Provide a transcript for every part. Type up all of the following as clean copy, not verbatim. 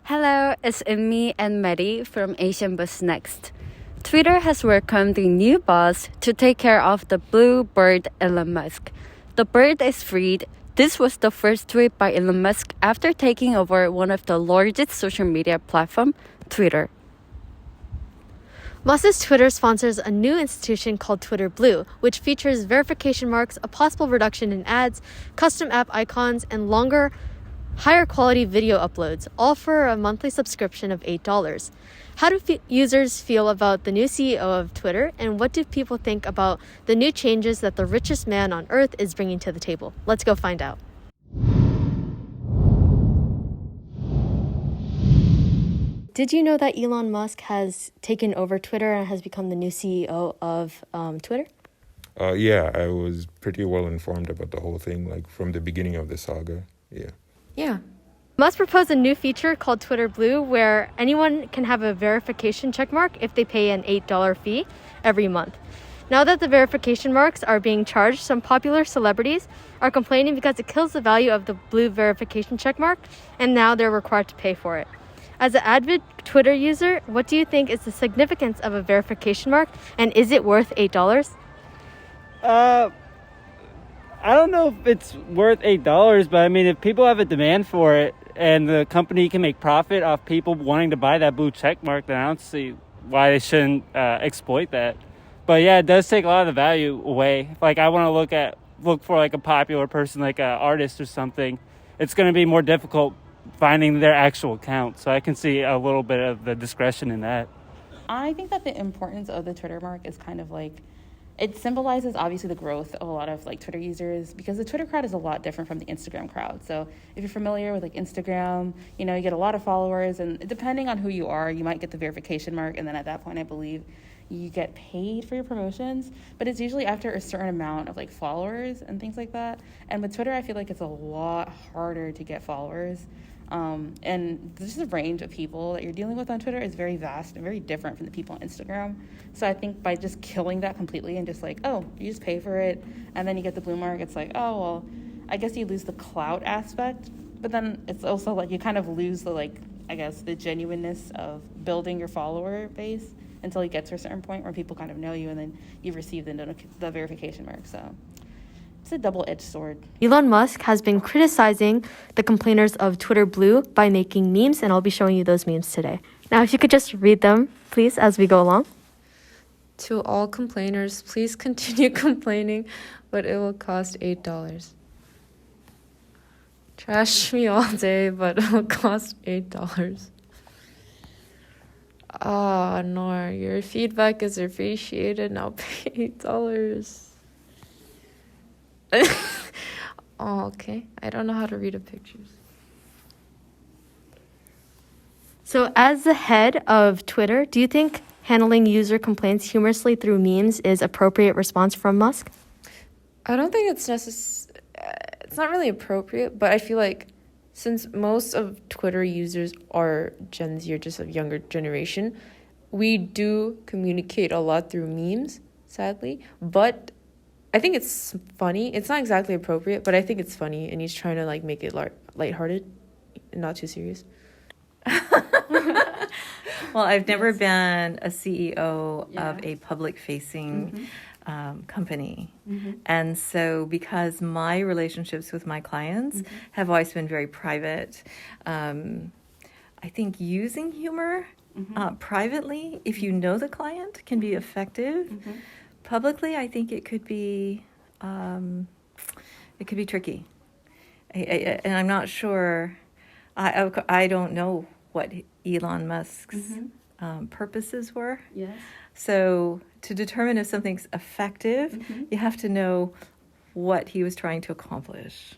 Hello, it's Eunmi and Mary from Asian Bus Next. Twitter has welcomed the new boss to take care of the blue bird Elon Musk. The bird is freed. This was the first tweet by Elon Musk after taking over one of the largest social media platform, Twitter. Musk's Twitter sponsors a new institution called Twitter Blue, which features verification marks, a possible reduction in ads, custom app icons, and longer, higher quality video uploads, all for a monthly subscription of $8. How do users feel about the new CEO of Twitter, and what do people think about the new changes that the richest man on earth is bringing to the table? Let's go find out. Did you know that Elon Musk has taken over Twitter and has become the new CEO of Twitter? Yeah, I was pretty well informed about the whole thing, like from the beginning of the saga. Yeah. Musk proposed a new feature called Twitter Blue, where anyone can have a verification checkmark if they pay an $8 fee every month. Now that the verification marks are being charged, some popular celebrities are complaining because it kills the value of the blue verification checkmark, and now they're required to pay for it. As an avid Twitter user, what do you think is the significance of a verification mark, and is it worth $8? I don't know if it's worth $8, but I mean, if people have a demand for it and the company can make profit off people wanting to buy that blue check mark, then I don't see why they shouldn't exploit that. But yeah, it does take a lot of the value away. Like, I want to look for like a popular person, like an artist or something. It's going to be more difficult finding their actual account. So I can see a little bit of the discretion in that. I think that the importance of the Twitter mark is kind of like, it symbolizes obviously the growth of a lot of like Twitter users, because the Twitter crowd is a lot different from the Instagram crowd. So if you're familiar with like Instagram, you get a lot of followers, and depending on who you are, you might get the verification mark, and then at that point I believe you get paid for your promotions, but it's usually after a certain amount of like followers and things like that. And with Twitter, I feel like it's a lot harder to get followers. And just the range of people that you're dealing with on Twitter is very vast and very different from the people on Instagram. So I think by just killing that completely and just like, oh, you just pay for it and then you get the blue mark, it's like, oh, well, I guess you lose the clout aspect, but then it's also like you kind of lose the, like, I guess, the genuineness of building your follower base until you get to a certain point where people kind of know you and then you receive the verification mark. So it's a double-edged sword. Elon Musk has been criticizing the complainers of Twitter Blue by making memes, and I'll be showing you those memes today. Now, if you could just read them, please, as we go along. To all complainers, please continue complaining, but it will cost $8. Trash me all day, but it will cost $8. No, your feedback is appreciated. Now pay $8. Okay. I don't know how to read the pictures. So as the head of Twitter, do you think handling user complaints humorously through memes is appropriate response from Musk? I don't think it's it's not really appropriate, but I feel like since most of Twitter users are Gen Z or just a younger generation, we do communicate a lot through memes, sadly, but I think it's funny. It's not exactly appropriate, but I think it's funny, and he's trying to like make it lighthearted and not too serious. Well, I've never been a CEO of a public-facing company. And so because my relationships with my clients have always been very private, I think using humor privately, if you know the client, can be effective. Publicly, I think it could be tricky, and I'm not sure. I don't know what Elon Musk's purposes were. Yes. So to determine if something's effective, you have to know what he was trying to accomplish.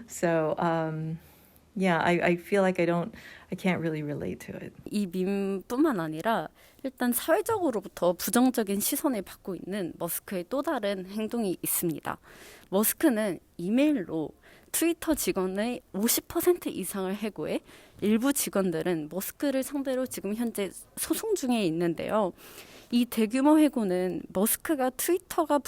So I feel like I can't really relate to it. 이 밈뿐만 아니라 일단 사회적으로부터 부정적인 시선을 받고 있는 머스크의 또 다른 행동이 있습니다. 머스크는 이메일로 트위터 직원의 50% 이상을 해고해 일부 직원들은 머스크를 상대로 지금 현재 소송 중에 있는데요. 이 대규모 해고는 머스크가 트위터가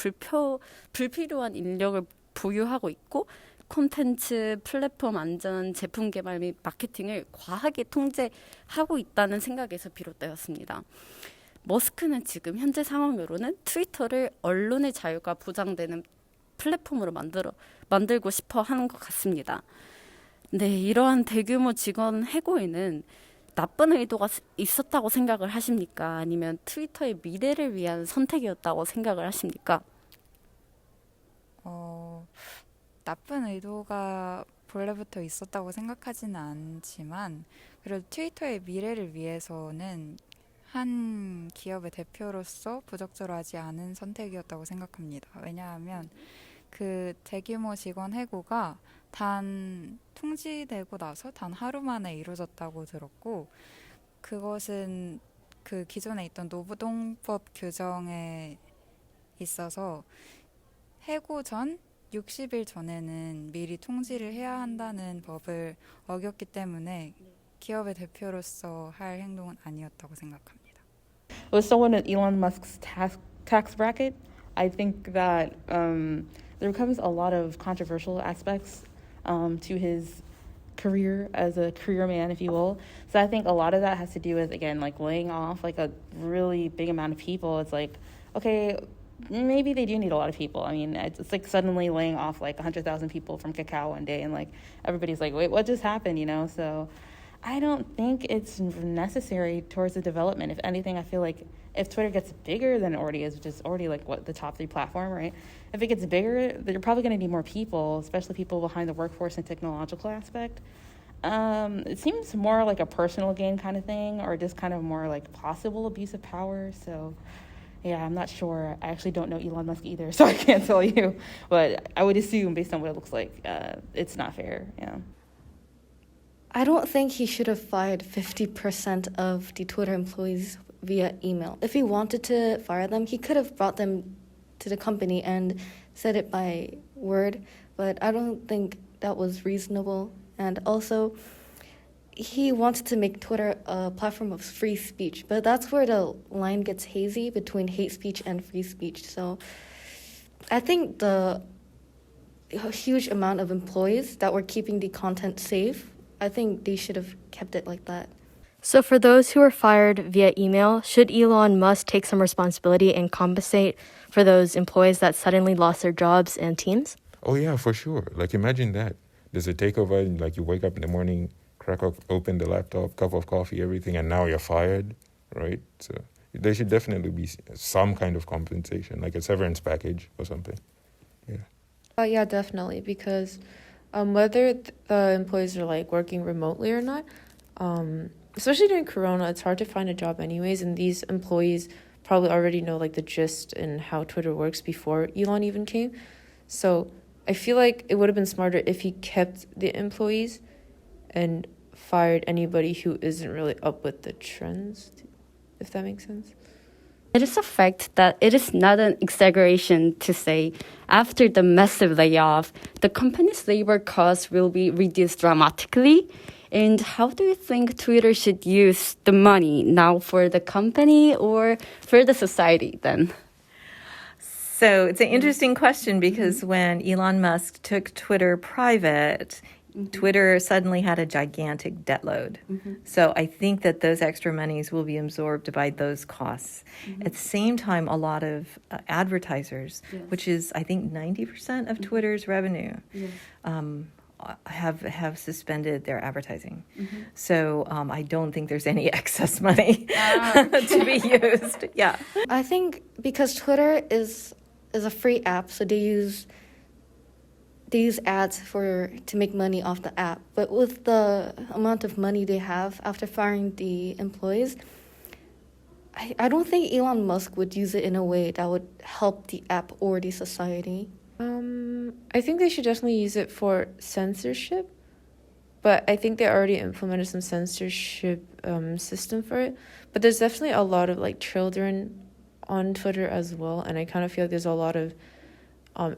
불필요한 인력을 보유하고 있고 콘텐츠, 플랫폼 안전, 제품 개발 및 마케팅을 과하게 통제하고 있다는 생각에서 비롯되었습니다. 머스크는 지금 현재 상황으로는 트위터를 언론의 자유가 보장되는 플랫폼으로 만들고 싶어 하는 것 같습니다. 네, 이러한 대규모 직원 해고에는 나쁜 의도가 있었다고 생각을 하십니까? 아니면 트위터의 미래를 위한 선택이었다고 생각을 하십니까? 나쁜 의도가 본래부터 있었다고 생각하지는 않지만 그래도 트위터의 미래를 위해서는 한 기업의 대표로서 부적절하지 않은 선택이었다고 생각합니다. 왜냐하면 그 대규모 직원 해고가 통지되고 나서 단 하루 만에 이루어졌다고 들었고 그것은 그 기존에 있던 노동법 규정에 있어서 해고 전 60일 전에는 미리 통지를 해야 한다는 법을 어겼기 때문에 기업의 대표로서 할 행동은 아니었다고 생각합니다. With someone in Elon Musk's tax bracket, I think that there comes a lot of controversial aspects to his career as a career man, if you will. So I think a lot of that has to do with, again, like laying off like a really big amount of people. It's like, okay, maybe they do need a lot of people. I mean, it's like suddenly laying off like 100,000 people from Kakao one day, and like everybody's like, wait, what just happened, you know? So I don't think it's necessary towards the development. If anything, I feel like if Twitter gets bigger than it already is, which is already like what the top 3 platform, right? If it gets bigger, you're probably going to need more people, especially people behind the workforce and technological aspect. It seems more like a personal gain kind of thing, or just kind of more like possible abuse of power. So yeah, I'm not sure. I actually don't know Elon Musk either, so I can't tell you. But I would assume, based on what it looks like, it's not fair. Yeah. I don't think he should have fired 50% of the Twitter employees via email. If he wanted to fire them, he could have brought them to the company and said it by word, but I don't think that was reasonable. And also, he wanted to make Twitter a platform of free speech, but that's where the line gets hazy between hate speech and free speech. So I think the huge amount of employees that were keeping the content safe, I think they should have kept it like that. So for those who were fired via email, should Elon Musk take some responsibility and compensate for those employees that suddenly lost their jobs and teams? Oh yeah, for sure. Like imagine that. There's a takeover and like you wake up in the morning, crack open the laptop, cup of coffee, everything, and now you're fired, right? So there should definitely be some kind of compensation, like a severance package or something. Yeah. Yeah, definitely, because whether the employees are like working remotely or not, especially during Corona, it's hard to find a job anyways, and these employees probably already know like the gist and how Twitter works before Elon even came. So I feel like it would have been smarter if he kept the employees and fired anybody who isn't really up with the trends, if that makes sense. It is a fact that it is not an exaggeration to say after the massive layoff, the company's labor costs will be reduced dramatically. And how do you think Twitter should use the money now for the company or for the society then? So it's an interesting question because when Elon Musk took Twitter private, Twitter suddenly had a gigantic debt load. So I think that those extra monies will be absorbed by those costs. At the same time, a lot of advertisers, which is I think 90% of Twitter's revenue, have suspended their advertising. So I don't think there's any excess money to be used. Yeah. I think because Twitter is a free app, so they use ads to make money off the app. But with the amount of money they have after firing the employees, I don't think Elon Musk would use it in a way that would help the app or the society. I think they should definitely use it for censorship, but I think they already implemented some censorship system for it. But there's definitely a lot of like children on Twitter as well, and I kind of feel like there's a lot of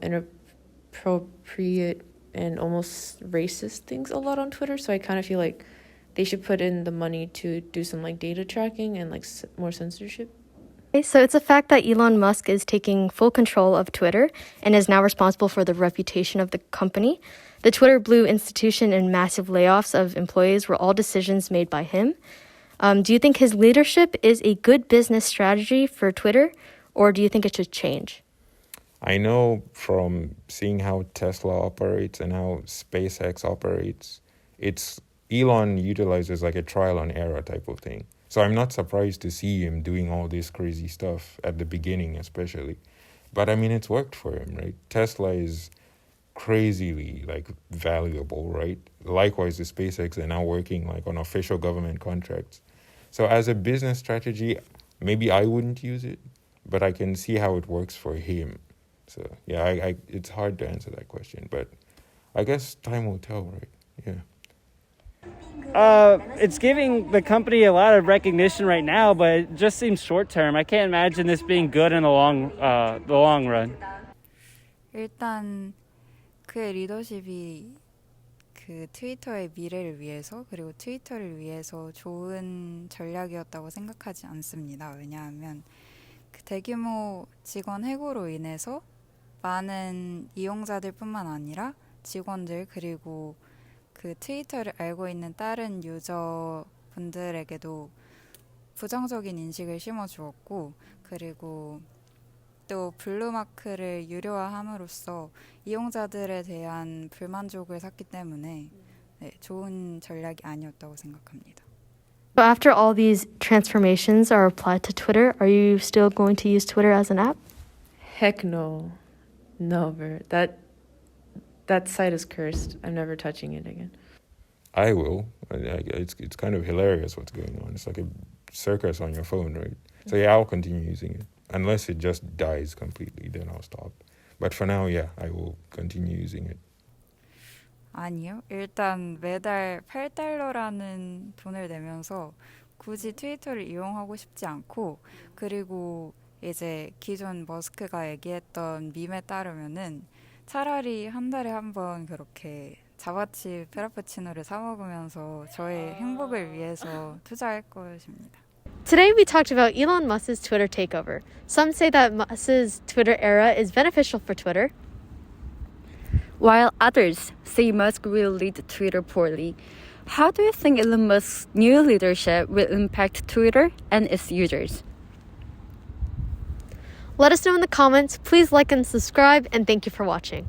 inappropriate and almost racist things a lot on Twitter. So I kind of feel like they should put in the money to do some like data tracking and like more censorship. Okay, so it's a fact that Elon Musk is taking full control of Twitter and is now responsible for the reputation of the company. The Twitter Blue institution and massive layoffs of employees were all decisions made by him. Do you think his leadership is a good business strategy for Twitter, or do you think it should change? I know from seeing how Tesla operates and how SpaceX operates, it's Elon utilizes like a trial and error type of thing. So I'm not surprised to see him doing all this crazy stuff at the beginning, especially. But I mean, it's worked for him, right? Tesla is crazily like valuable, right? Likewise, the SpaceX are now working like on official government contracts. So as a business strategy, maybe I wouldn't use it, but I can see how it works for him. So yeah, I it's hard to answer that question, but I guess time will tell, right? Yeah. It's giving the company a lot of recognition right now, but it just seems short term. I can't imagine this being good in the long run. 일단 그의 리더십이 그 트위터의 미래를 위해서 그리고 트위터를 위해서 좋은 전략이었다고 생각하지 않습니다. 왜냐하면 그 대규모 직원 해고로 인해서 많은 이용자들뿐만 아니라 직원들 그리고 그 트위터를 알고 있는 다른 유저분들에게도 부정적인 인식을 심어주었고 그리고 또 블루마크를 유료화함으로써 이용자들에 대한 불만족을 샀기 때문에 네, 좋은 전략이 아니었다고 생각합니다. So after all these transformations are applied to Twitter, are you still going to use Twitter as an app? Heck no. Never. That site is cursed. I'm never touching it again. I will. It's kind of hilarious what's going on. It's like a circus on your phone, right? So yeah, I'll continue using it. Unless it just dies completely, then I'll stop. But for now, yeah, I will continue using it. 아니요. 일단 매달 8달러라는 돈을 내면서 굳이 트위터를 이용하고 싶지 않고 그리고 이제 기존 머스크가 얘기했던 밈에 따르면은 차라리 한 달에 한 번 그렇게 자바치 프라푸치노를 사 먹으면서 저의 행복을 위해서 투자할 것입니다. Today we talked about Elon Musk's Twitter takeover. Some say that Musk's Twitter era is beneficial for Twitter, While others say Musk will lead Twitter poorly. How do you think Elon Musk's new leadership will impact Twitter and its users? Let us know in the comments. Please like and subscribe, and thank you for watching.